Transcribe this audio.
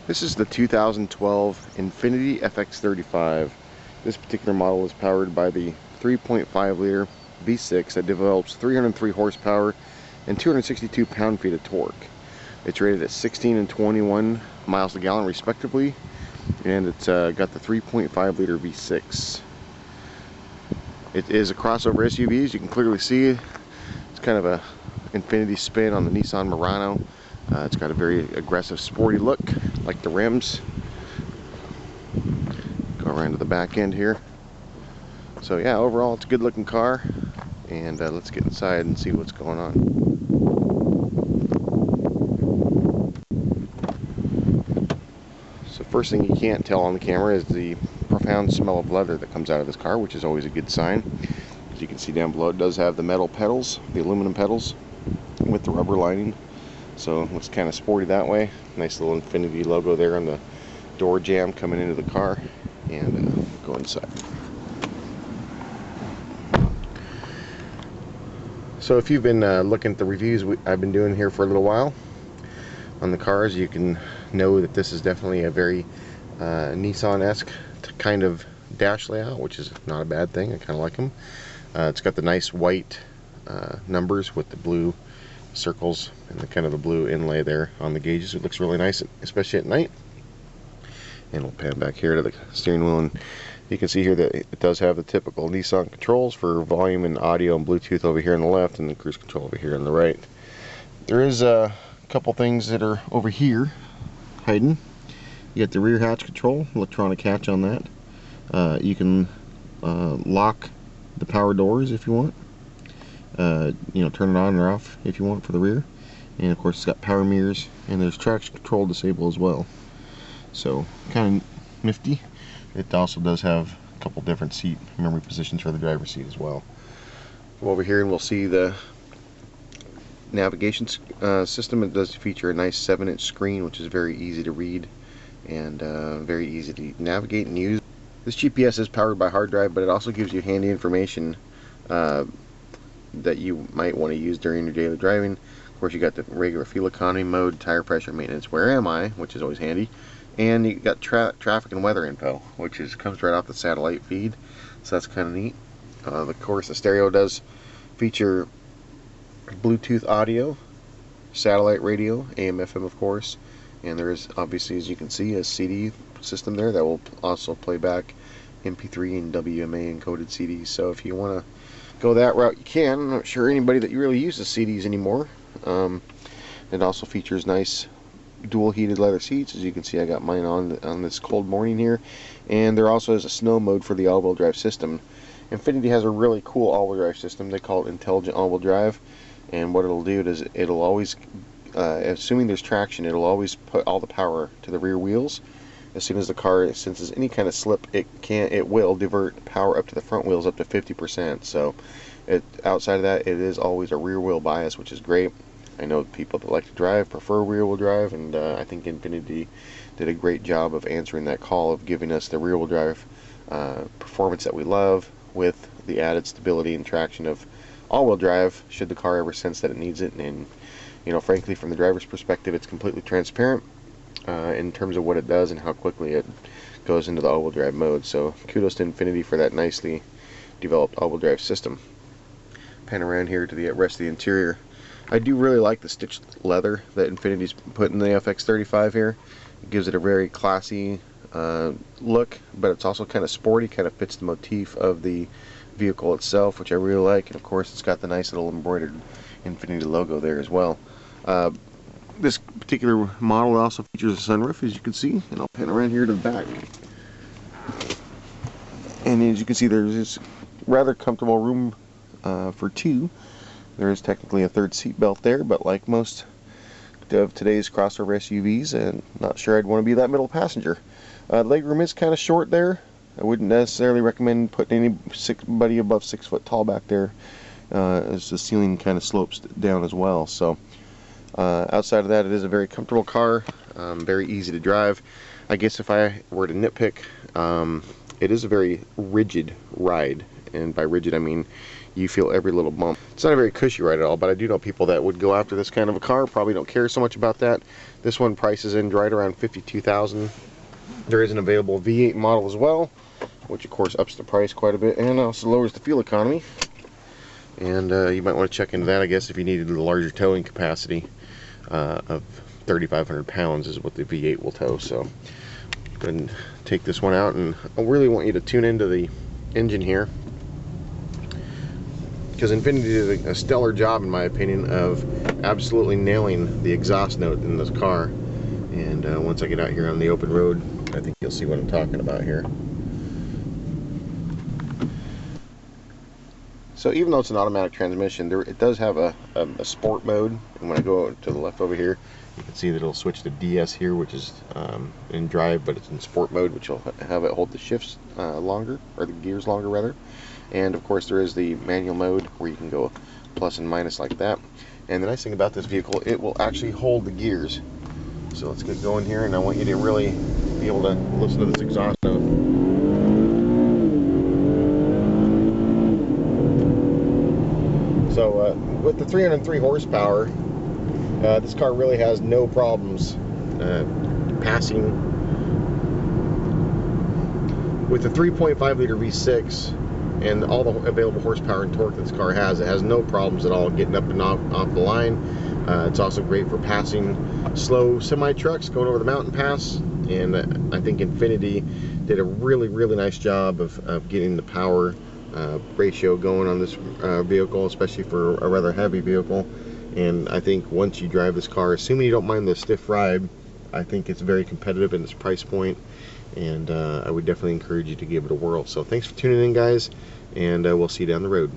This is the 2012 Infiniti FX35. This particular model is powered by the 3.5 liter V6 that develops 303 horsepower and 262 pound-feet of torque. It's rated at 16 and 21 miles per gallon respectively, and it's got the 3.5 liter V6. It is a crossover SUV, as you can clearly see. It's kind of a Infiniti spin on the Nissan Murano. It's got a very aggressive, sporty look, like the rims. Go around to the back end here. So yeah, overall it's a good looking car, and let's get inside and see what's going on. So first thing you can't tell on the camera is the profound smell of leather that comes out of this car, which is always a good sign. As you can see down below, it does have the metal pedals, the aluminum pedals with the rubber lining. So it looks kind of sporty that way. Nice little Infiniti logo there on the door jamb coming into the car. And go inside. So if you've been looking at the reviews I've been doing here for a little while on the cars, you can know that this is definitely a very Nissan-esque kind of dash layout, which is not a bad thing. I kind of like them. It's got the nice white numbers with the blue circles and the kind of the blue inlay there on the gauges. It looks really nice, especially at night. And we'll pan back here to the steering wheel, and you can see here that it does have the typical Nissan controls for volume and audio and Bluetooth over here on the left, and the cruise control over here on the right. There is a couple things that are over here hidden. You got the rear hatch control, electronic hatch on that. You can lock the power doors if you want. You know, turn it on or off if you want for the rear. And of course it's got power mirrors, and there's traction control disable as well. So kind of nifty. It also does have a couple different seat memory positions for the driver's seat as well. Go over here and we'll see the navigation system. It does feature a nice 7-inch screen, which is very easy to read and very easy to navigate and use. This GPS is powered by hard drive, but it also gives you handy information that you might want to use during your daily driving. Of course, you got the regular fuel economy mode, tire pressure, maintenance, where am I, which is always handy, and you got traffic and weather info, which comes right off the satellite feed, so that's kind of neat. Of course, the stereo does feature Bluetooth audio, satellite radio, AM, FM, of course, and there is obviously, as you can see, a CD system there that will also play back MP3 and WMA encoded CDs. So if you want to go that route, you can. I'm not sure anybody that really uses CDs anymore. It also features nice dual heated leather seats. As you can see, I got mine on this cold morning here, and there also is a snow mode for the all-wheel drive system. Infiniti has a really cool all-wheel drive system. They call it intelligent all-wheel drive, and what it'll do is it'll always, assuming there's traction, it'll always put all the power to the rear wheels. As soon as the car senses any kind of slip, it will divert power up to the front wheels up to 50%. So outside of that, it is always a rear wheel bias, which is great. I know people that like to drive prefer rear wheel drive, and I think Infiniti did a great job of answering that call of giving us the rear wheel drive performance that we love, with the added stability and traction of all-wheel drive should the car ever sense that it needs it. And you know, frankly, from the driver's perspective, it's completely transparent in terms of what it does and how quickly it goes into the all-wheel drive mode. So kudos to Infiniti for that nicely developed all-wheel drive system. Pan around here to the rest of the interior. I do really like the stitched leather that Infiniti's put in the FX35 here. It gives it a very classy look, but it's also kind of sporty, kind of fits the motif of the vehicle itself, which I really like. And of course, it's got the nice little embroidered Infiniti logo there as well. This particular model also features a sunroof, as you can see, and I'll pan around here to the back. And as you can see, there's this rather comfortable room for two. There is technically a third seat belt there, but like most of today's crossover SUVs, and not sure I'd want to be that middle passenger. Legroom is kind of short there. I wouldn't necessarily recommend putting anybody above 6 foot tall back there, as the ceiling kind of slopes down as well. So outside of that, it is a very comfortable car, very easy to drive. I guess if I were to nitpick, it is a very rigid ride, and by rigid I mean you feel every little bump. It's not a very cushy ride at all, but I do know people that would go after this kind of a car, probably don't care so much about that. This one prices in right around $52,000. There is an available V8 model as well, which of course ups the price quite a bit and also lowers the fuel economy. And you might want to check into that, I guess, if you needed a larger towing capacity of 3,500 pounds is what the V8 will tow. So go ahead and take this one out, and I really want you to tune into the engine here, because Infiniti did a stellar job, in my opinion, of absolutely nailing the exhaust note in this car. And once I get out here on the open road, I think you'll see what I'm talking about here. So even though it's an automatic transmission, it does have a sport mode. And when I go to the left over here, you can see that it'll switch to DS here, which is in drive, but it's in sport mode, which will have it hold the shifts longer, or the gears longer rather. And of course there is the manual mode where you can go plus and minus like that. And the nice thing about this vehicle, it will actually hold the gears. So let's get going here, and I want you to really be able to listen to this exhaust note. So with the 303 horsepower, this car really has no problems passing. With the 3.5 liter V6 and all the available horsepower and torque that this car has, it has no problems at all getting up and off the line. It's also great for passing slow semi-trucks going over the mountain pass, and I think Infiniti did a really nice job of getting the power ratio going on this vehicle, especially for a rather heavy vehicle. And I think once you drive this car, assuming you don't mind the stiff ride, I think it's very competitive in its price point, and I would definitely encourage you to give it a whirl. So thanks for tuning in, guys, and we'll see you down the road.